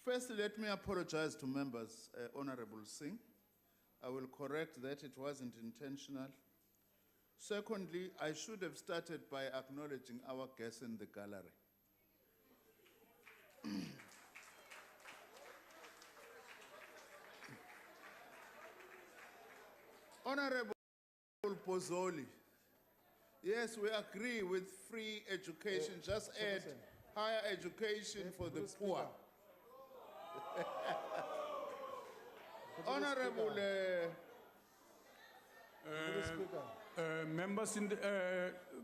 Firstly, let me apologize to members, Honorable Singh. I will correct that it wasn't intentional. Secondly, I should have started by acknowledging our guests in the gallery. Honorable Pozzoli, yes, we agree with free education, just add higher education for the poor. Honorable members in the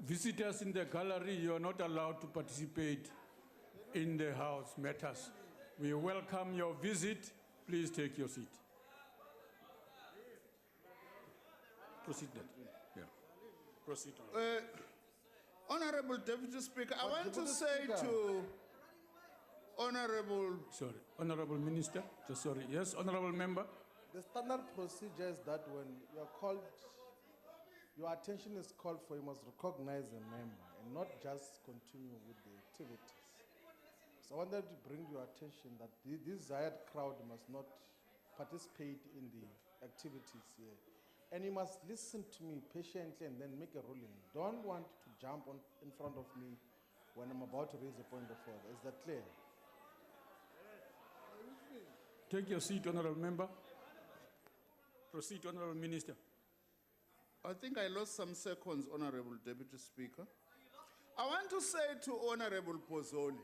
visitors in the gallery, you are not allowed to participate in the House matters. We welcome your visit. Please take your seat. Proceed then. Yeah. Proceed. Honorable Deputy Speaker, I want to say to Honorable... Sorry, Honorable Minister, just sorry. Yes, Honorable Member. The standard procedure is that when you are called, your attention is called for, you must recognize a member and not just continue with the activities. So I wanted to bring your attention that this desired crowd must not participate in the activities here. And you must listen to me patiently and then make a ruling. Don't want to jump on in front of me when I'm about to raise a point of order. Is that clear? Take your seat, Honorable Member. Proceed, Honorable Minister. I think I lost some seconds, Honorable Deputy Speaker. I want to say to Honorable Pozzoli,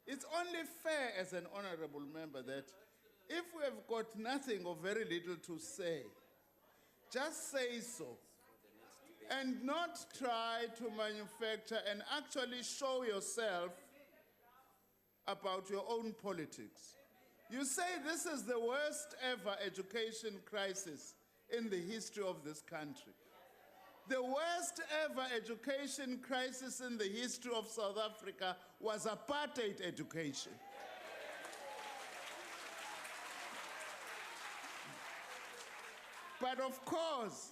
it's only fair as an honorable member that if we have got nothing or very little to say, just say so, and not try to manufacture and actually show yourself about your own politics. You say this is the worst ever education crisis in the history of this country. The worst ever education crisis in the history of South Africa was apartheid education. But of course,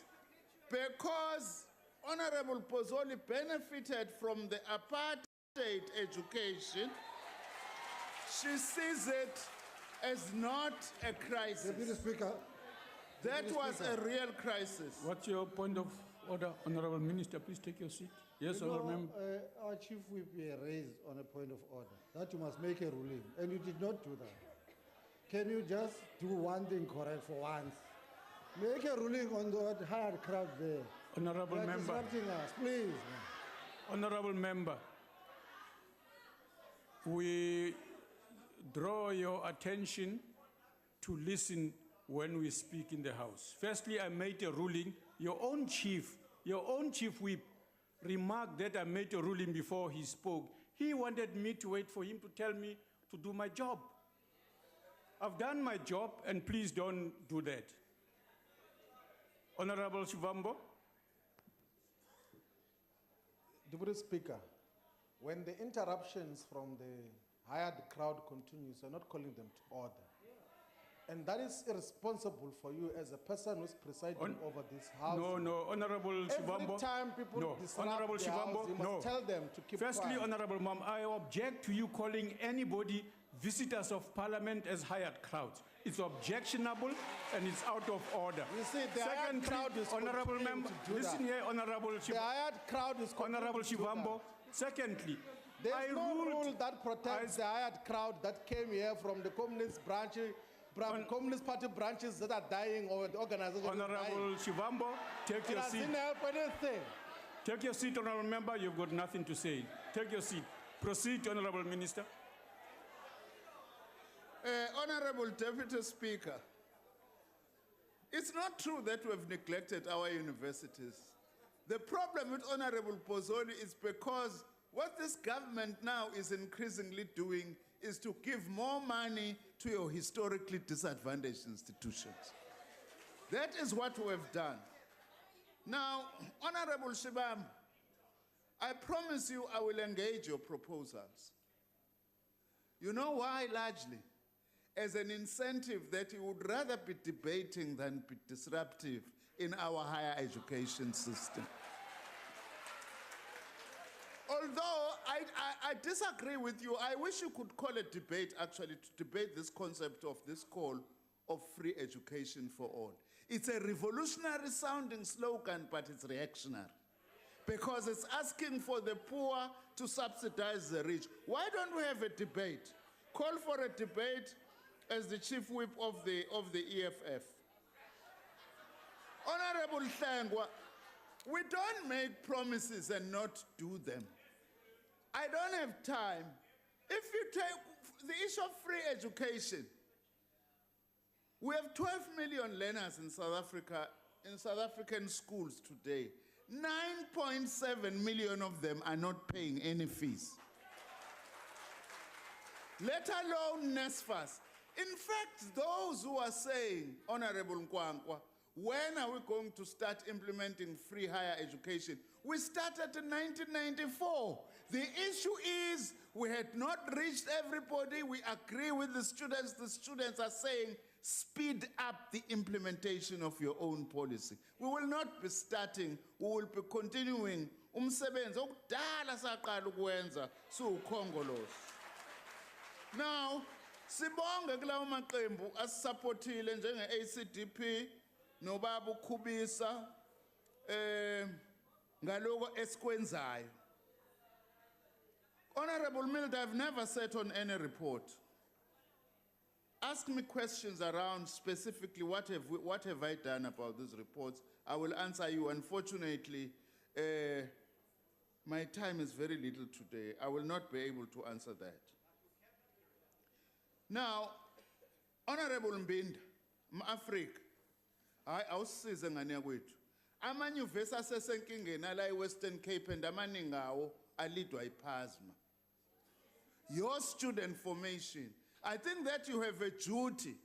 because Honorable Pozzoli benefited from the apartheid education, she sees it as not a crisis. Deputy Speaker. That was a real crisis. What's your point of order, Honorable Minister? Please take your seat. Yes, Honorable Member. Our Chief Whip raised on a point of order that you must make a ruling, and you did not do that. Can you just do one thing correct for once? Make a ruling on the hired crowd there. Honorable Member. Disrupting us, please. Honorable Member, we draw your attention to listen when we speak in the House. Firstly, I made a ruling. Your own chief whip remarked that I made a ruling before he spoke. He wanted me to wait for him to tell me to do my job. I've done my job, and please don't do that. Honorable Shivambu. Deputy Speaker, when the interruptions from the hired crowd continues, you're not calling them to order. And that is irresponsible for you as a person who's presiding over this house. No, Honorable Shivambu. Every time people disrupt Honorable the Shivambu, house, you must tell them to keep Firstly, quiet. Honorable Ma'am, I object to you calling anybody visitors of Parliament as hired crowds. It's objectionable and it's out of order. You see, the hired crowd is Honorable Member, listen here, Honorable Shivambu. The hired crowd is Honorable Shivambu. Secondly, there's no rule that protects the hired crowd that came here from the Communist branch, Communist Party branches that are dying or the organization. Honorable Shivambu, take your seat. It doesn't help anything. Take your seat, Honorable Member. You've got nothing to say. Take your seat. Proceed, Honorable Minister. Honorable Deputy Speaker, it's not true that we've neglected our universities. The problem with Honorable Pozzoli is because what this government now is increasingly doing is to give more money to your historically disadvantaged institutions. That is what we've done. Now, Honorable Shibambu, I promise you I will engage your proposals. You know why, largely? As an incentive that you would rather be debating than be disruptive, in our higher education system. Although I disagree with you, I wish you could call a debate actually to debate this concept of this call of free education for all. It's a revolutionary sounding slogan, but it's reactionary. Because it's asking for the poor to subsidize the rich. Why don't we have a debate? Call for a debate as the chief whip of the EFF. Honorable Hlengwa, we don't make promises and not do them. I don't have time. If you take the issue of free education, we have 12 million learners in South Africa, in South African schools today. 9.7 million of them are not paying any fees, let alone NSFAS. In fact, those who are saying, Honorable Nkwankwa, when are we going to start implementing free higher education? We started in 1994. The issue is we had not reached everybody. We agree with the students. The students are saying, speed up the implementation of your own policy. We will not be starting, we will be continuing. Umsebenzi okudala saqala ukwenza siwukhongolosi. Now, sibonge kulawo maqembu asupportile njenge-ACDP nobaba uKhubisa ngaloko esikwenzayo. Honorable Mild, I've never sat on any report. Ask me questions around specifically what have I done about these reports. I will answer you. Unfortunately, my time is very little today. I will not be able to answer that. Now, Honorable Mbinda, Africa, awusize ngane yakwethu. Amanyuvesi asesenkingeni ala eWestern Cape and amaningi awo alidwa iphasma. Your student formation, I think that you have a duty.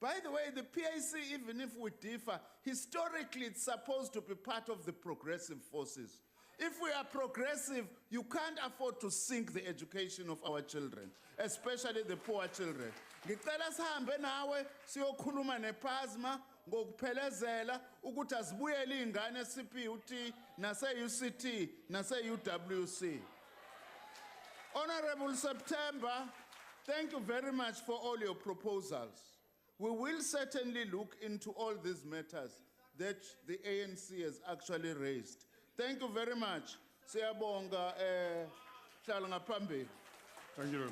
By the way, the PAC, even if we differ, historically it's supposed to be part of the progressive forces. If we are progressive, you can't afford to sink the education of our children, especially the poor children. Ngicela sihambe nawe siyokhuluma nePhasma ngokuphelezela ukuthi azibuyele ingane eCPUT nase-UCT nase-UWC. Honorable September, thank you very much for all your proposals. We will certainly look into all these matters that the ANC has actually raised. Thank you very much. Siyabonga hlala ngaphambili. Thank you.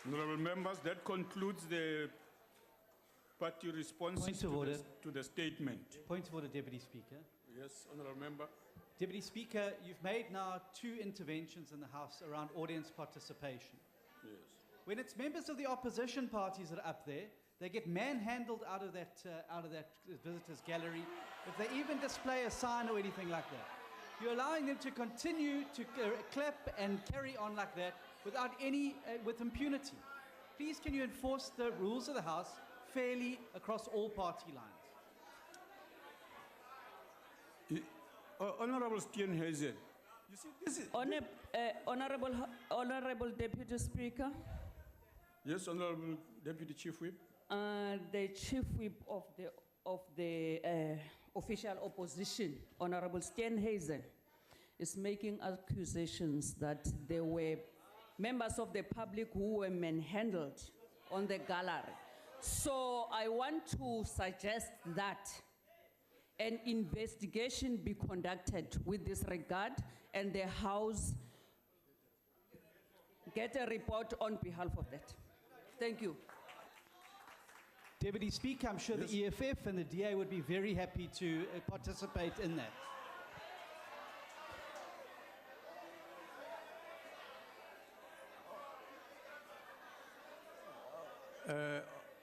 Honorable members, that concludes the party responses to the statement. Point of order, Deputy Speaker. Yes, Honorable Member. Deputy Speaker, you've made now 2 interventions in the House around audience participation. Yes. When it's members of the opposition parties that are up there, they get manhandled out of that visitors gallery if they even display a sign or anything like that. You're allowing them to continue to clap and carry on like that without any, with impunity. Please, can you enforce the rules of the House fairly across all party lines? Honorable Steenhuisen, you see, this is... Honorable Deputy Speaker, Yes, Honorable Deputy Chief Whip. the Chief Whip of the official opposition, Honorable Steenhuisen, is making accusations that there were members of the public who were manhandled on the gallery. So I want to suggest that an investigation be conducted with this regard and the House get a report on behalf of that. Thank you. Deputy Speaker, I'm sure the EFF and the DA would be very happy to participate in that.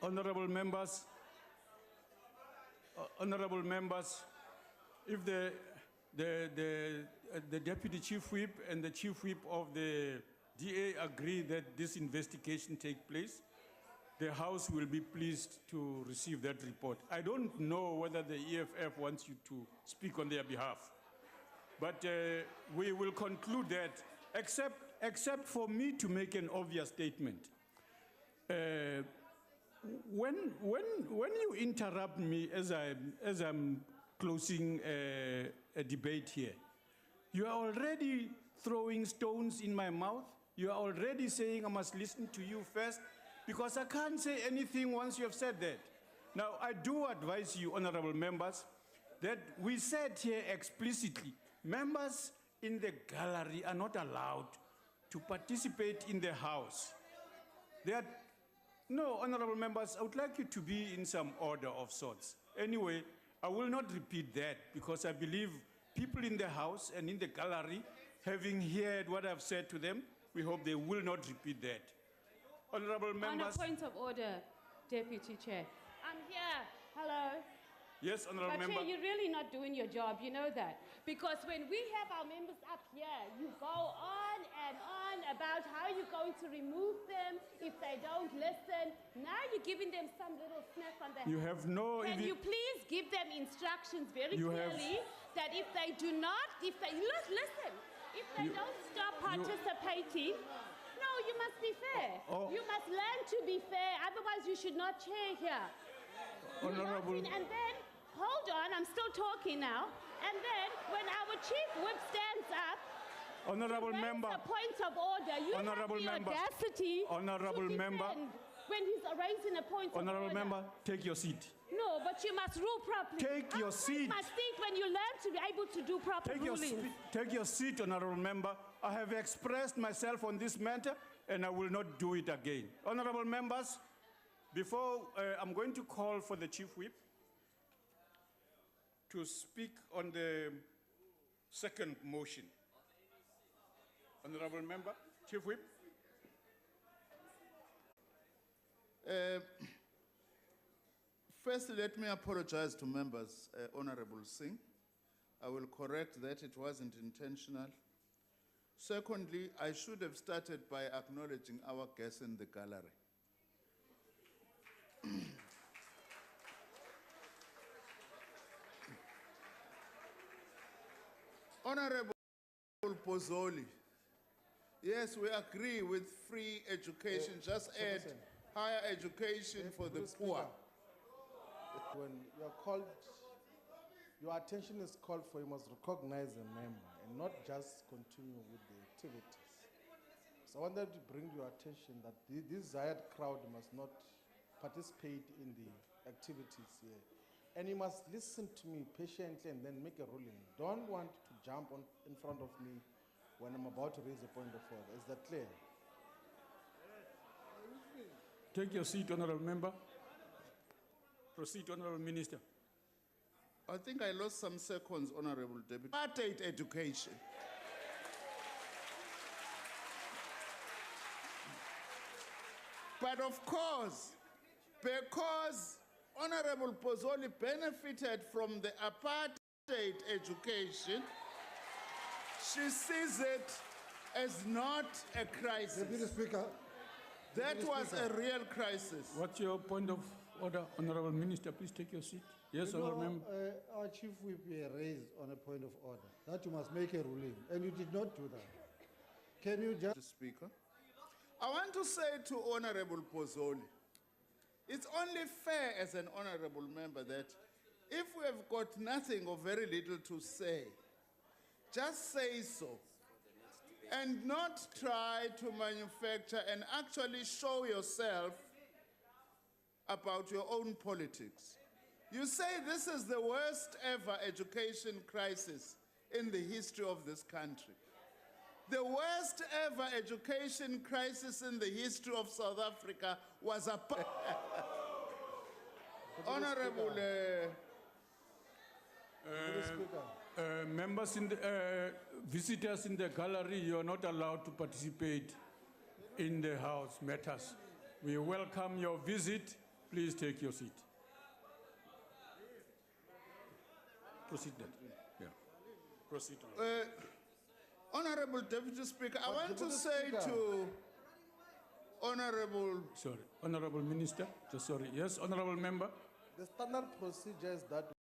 Honorable members, if the Deputy Chief Whip and the Chief Whip of the DA agree that this investigation take place, the House will be pleased to receive that report. I don't know whether the EFF wants you to speak on their behalf, but we will conclude that, except for me to make an obvious statement. when you interrupt me as I'm closing a debate here, you are already throwing stones in my mouth. You are already saying I must listen to you first, because I can't say anything once you have said that. Now, I do advise you, honorable members, that we said here explicitly, members in the gallery are not allowed to participate in the House. No, honorable members, I would like you to be in some order of sorts. Anyway, I will not repeat that, because I believe people in the House and in the gallery, having heard what I've said to them, we hope they will not repeat that. Honorable members. On a point of order, Deputy Chair. I'm here. Hello. Yes, honorable But member. Chair, you're really not doing your job, you know that. Because when we have our members up here, you go on and on about how you're going to remove them if they don't listen. Now you're giving them some little sniff on the You have no... Can you please give them instructions very clearly that if they do not, if they don't stop participating, no, you must be fair. You must learn to be fair, otherwise you should not chair here. Honorable... And then, hold on, I'm still talking now. And then, when our chief whip stands up, Honorable member. a point of order, you Honorable have the member. audacity Honorable to member. defend when he's raising a point Honorable of order. member, take your seat. No, but you must rule properly. Take your seat. My seat when you learn to be able to do proper ruling. Take your seat, honorable member. I have expressed myself on this matter, and I will not do it again. Honorable members, before I'm going to call for the chief whip to speak on the second motion. Honorable member, chief whip. Firstly, let me apologize to members, Honorable Singh. I will correct that it wasn't intentional. Secondly, I should have started by acknowledging our guests in the gallery. Honorable Pozzoli, yes, we agree with free education. Just add higher education for the poor. When you're called, your attention is called for, you must recognize a member and not just continue with the activities. So I wanted to bring your attention that this Zayat crowd must not participate in the activities here. And you must listen to me patiently and then make a ruling. Don't want to jump in front of me when I'm about to raise a point of order. Is that clear? Take your seat, honorable member. Proceed, honorable minister. I think I lost some seconds, Honorable Deputy. Apartheid education. But of course, because Honorable Pozzoli benefited from the apartheid education, she sees it as not a crisis. Deputy Speaker. That was a real crisis. What's your point of order, honorable minister? Please take your seat. Yes, honorable member. Our chief whip raised on a point of order that you must make a ruling, and you did not do that. Can you just... Mr. Speaker, I want to say to Honorable Pozzoli, it's only fair as an honorable member that if we have got nothing or very little to say, just say so. And not try to manufacture and actually show yourself about your own politics. You say this is the worst ever education crisis in the history of this country. The worst ever education crisis in the history of South Africa was a... Honorable... Members in the, visitors in the gallery, you are not allowed to participate in the House matters. We welcome your visit. Please take your seat. Proceed then. Yeah. Proceed. Honorable Deputy Speaker, I want to say to Honorable... Sorry. Honorable Minister, just sorry. Yes, honorable member. The standard procedure is that